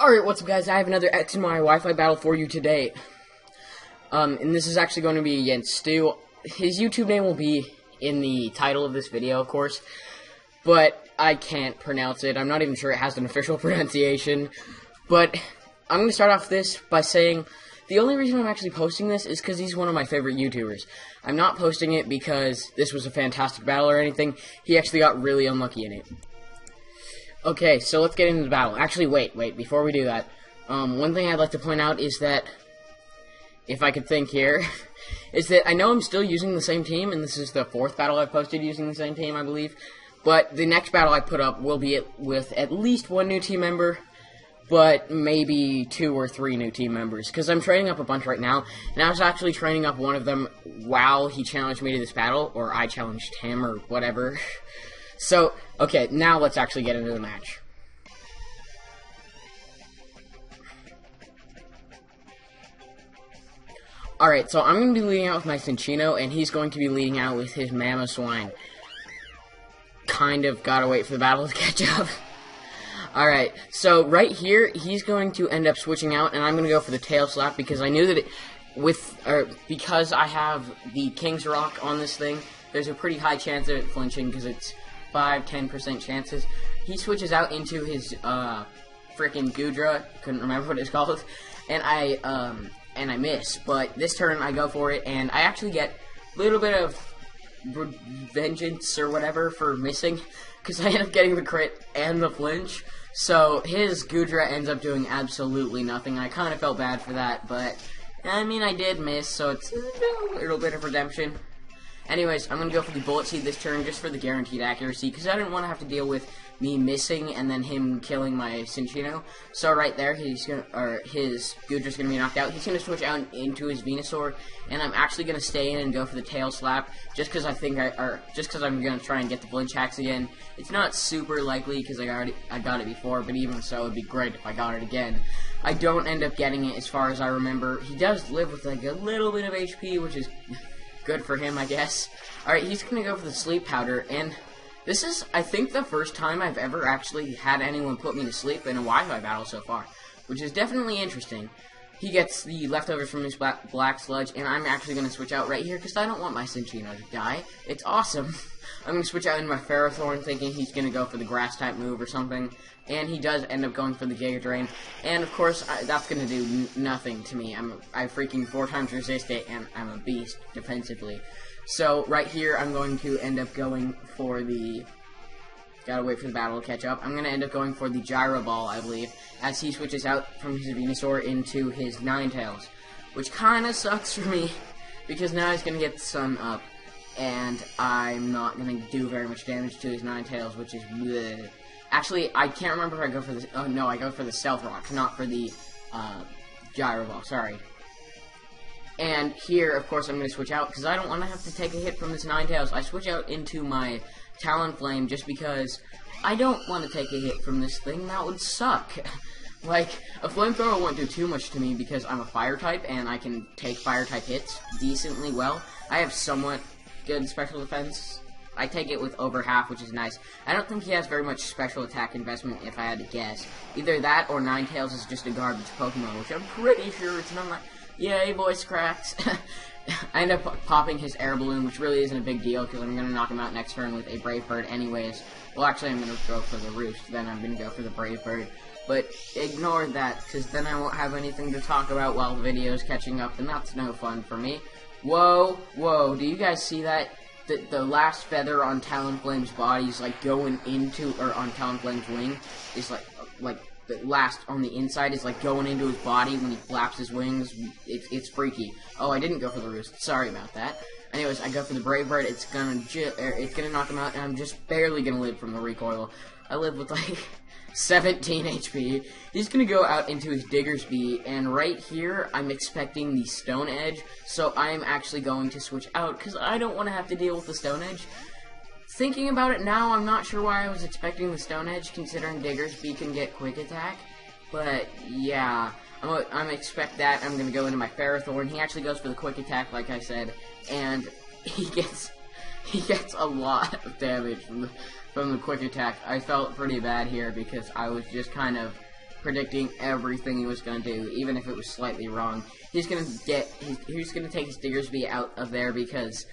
Alright, what's up guys, I have another StMRyEire Wi-Fi battle for you today. And this is actually going to be against Stu. His YouTube name will be in the title of this video, of course. But I can't pronounce it. I'm not even sure it has an official pronunciation. But I'm going to start off this by saying the only reason I'm actually posting this is because he's one of my favorite YouTubers. I'm not posting it because this was a fantastic battle or anything. He actually got really unlucky in it. Okay, so let's get into the battle. Actually, wait, before we do that, one thing I'd like to point out is that, if I could think here, is that I know I'm still using the same team, and this is the 4th battle I've posted using the same team, I believe, but the next battle I put up will be with at least 1 new team member, but maybe 2 or 3 new team members, because I'm training up a bunch right now, and I was actually training up one of them while he challenged me to this battle, or I challenged him, or whatever. So, okay, now let's actually get into the match. Alright, so I'm going to be leading out with my Cinchino, and he's going to be leading out with his Mama Swine. Kind of gotta wait for the battle to catch up. Alright, so right here, he's going to end up switching out, and I'm going to go for the tail slap, because I knew that because I have the King's Rock on this thing, there's a pretty high chance of it flinching, because it's 5-10% chances. He switches out into his freaking Gudra, couldn't remember what it's called, and I miss. But this turn I go for it, and I actually get a little bit of vengeance or whatever for missing, because I end up getting the crit and the flinch. So his Gudra ends up doing absolutely nothing. I kind of felt bad for that, but I mean I did miss, so it's a little bit of redemption. Anyways, I'm going to go for the Bullet Seed this turn just for the guaranteed accuracy, because I didn't want to have to deal with me missing and then him killing my Cinchino. So right there, his Gudra's going to be knocked out. He's going to switch out into his Venusaur, and I'm actually going to stay in and go for the Tail Slap, just because I'm going to try and get the flinch hacks again. It's not super likely, because I got it before, but even so, it'd be great if I got it again. I don't end up getting it as far as I remember. He does live with like a little bit of HP, which is good for him, I guess. Alright, he's gonna go for the Sleep Powder, and this is, I think, the first time I've ever actually had anyone put me to sleep in a Wi-Fi battle so far, which is definitely interesting. He gets the leftovers from his Black Sludge, and I'm actually gonna switch out right here, because I don't want my Cinchino to die. It's awesome. I'm gonna switch out into my Ferrothorn, thinking he's gonna go for the Grass-type move or something, and he does end up going for the Giga Drain, and of course, that's gonna do nothing to me. I freaking 4 times resist it, and I'm a beast defensively. So, right here, I'm going to end up going for the... Gotta wait for the battle to catch up. I'm gonna end up going for the Gyro Ball, I believe, as he switches out from his Venusaur into his Ninetales, which kinda sucks for me, because now he's gonna get the Sun up, and I'm not gonna do very much damage to his Ninetales, which is bleh. Actually, I can't remember if I go for the... Oh, no, I go for the Stealth Rock, not for the Gyro Ball, sorry. And here, of course, I'm going to switch out, because I don't want to have to take a hit from this Ninetales. I switch out into my Talonflame just because I don't want to take a hit from this thing. That would suck. Like, a Flamethrower won't do too much to me because I'm a Fire-type, and I can take Fire-type hits decently well. I have somewhat good special defense. I take it with over half, which is nice. I don't think he has very much special attack investment, if I had to guess. Either that or Ninetales is just a garbage Pokemon, which I'm pretty sure it's not. Yay, voice cracks. I end up popping his Air Balloon, which really isn't a big deal, because I'm going to knock him out next turn with a Brave Bird anyways. Well, actually, I'm going to go for the Roost, then I'm going to go for the Brave Bird. But ignore that, because then I won't have anything to talk about while the video is catching up, and that's no fun for me. Whoa, do you guys see that? The last feather on Talonflame's body is like going into, or on Talonflame's wing, is like the last on the inside is like going into his body when he flaps his wings. It's freaky. Oh, I didn't go for the Roost. Sorry about that. Anyways, I go for the Brave Bird. It's gonna knock him out, and I'm just barely gonna live from the recoil. I live with like 17 HP. He's gonna go out into his Diggersby, and right here, I'm expecting the Stone Edge, so I'm actually going to switch out, because I don't want to have to deal with the Stone Edge. Thinking about it now, I'm not sure why I was expecting the Stone Edge, considering Diggersby can get Quick Attack, but yeah, I'm expect that. I'm gonna go into my Ferrothorn. He actually goes for the Quick Attack, like I said, and he gets a lot of damage from the Quick Attack. I felt pretty bad here because I was just kind of predicting everything he was gonna do, even if it was slightly wrong. He's gonna take his Diggersby out of there because,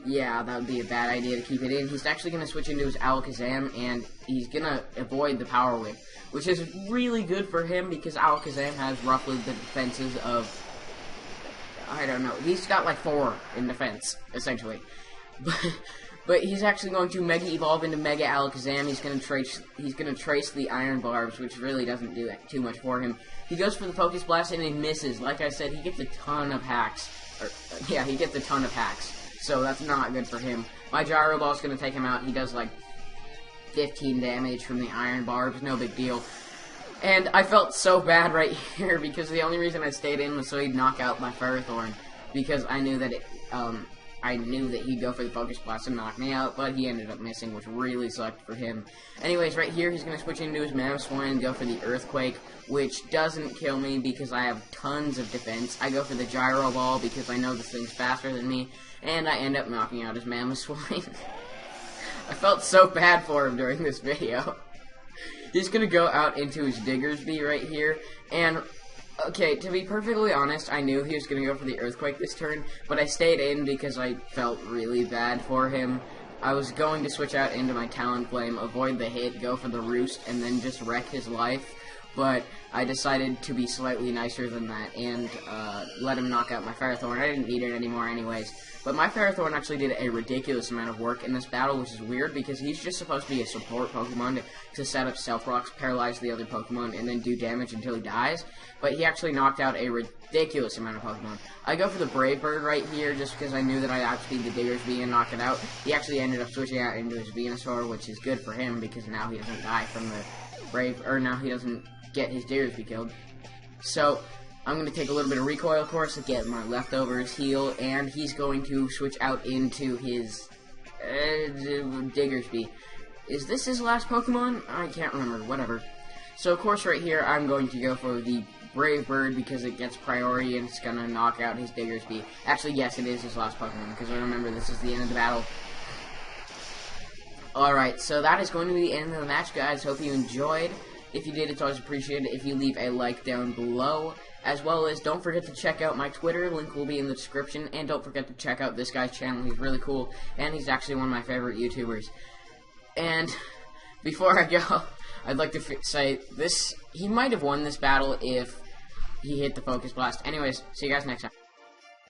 yeah, that would be a bad idea to keep it in. He's actually gonna switch into his Alakazam, and he's gonna avoid the Power Whip, which is really good for him because Alakazam has roughly the defenses of, I don't know, he's got like 4 in defense, essentially. But he's actually going to Mega Evolve into Mega Alakazam. He's gonna trace the Iron Barbs, which really doesn't do too much for him. He goes for the Focus Blast and he misses. Like I said, he gets a ton of hacks. Yeah, he gets a ton of hacks. So that's not good for him. My Gyro Ball is gonna take him out. He does like 15 damage from the Iron Barbs. No big deal. And I felt so bad right here because the only reason I stayed in was so he'd knock out my Ferrothorn, because I knew that he'd go for the Focus Blast and knock me out, but he ended up missing, which really sucked for him. Anyways, right here, he's going to switch into his Mamoswine and go for the Earthquake, which doesn't kill me because I have tons of defense. I go for the Gyro Ball because I know this thing's faster than me, and I end up knocking out his Mamoswine. I felt so bad for him during this video. He's going to go out into his Diggersby right here, and okay, to be perfectly honest, I knew he was going to go for the Earthquake this turn, but I stayed in because I felt really bad for him. I was going to switch out into my Talonflame, avoid the hit, go for the Roost, and then just wreck his life, but I decided to be slightly nicer than that and let him knock out my Ferrothorn. I didn't need it anymore anyways, but my Ferrothorn actually did a ridiculous amount of work in this battle, which is weird because he's just supposed to be a support Pokemon to set up Stealth Rocks, paralyze the other Pokemon, and then do damage until he dies, but he actually knocked out a ridiculous amount of Pokemon. I go for the Brave Bird right here just because I knew that I'd outspeed the Diggersby and knock it out. He actually ended up switching out into his Venusaur, which is good for him because now he doesn't die from the now he doesn't get his Diggersby killed. So I'm going to take a little bit of recoil course to get my leftovers heal, and he's going to switch out into his Diggersby. Is this his last Pokemon? I can't remember, whatever. So of course right here I'm going to go for the Brave Bird because it gets priority and it's going to knock out his Diggersby. Actually, yes, it is his last Pokemon because I remember this is the end of the battle. Alright, so that is going to be the end of the match, guys. Hope you enjoyed. If you did, it's always appreciated if you leave a like down below. As well as, don't forget to check out my Twitter. Link will be in the description. And don't forget to check out this guy's channel. He's really cool. And he's actually one of my favorite YouTubers. And before I go, I'd like to say this. He might have won this battle if he hit the Focus Blast. Anyways, see you guys next time.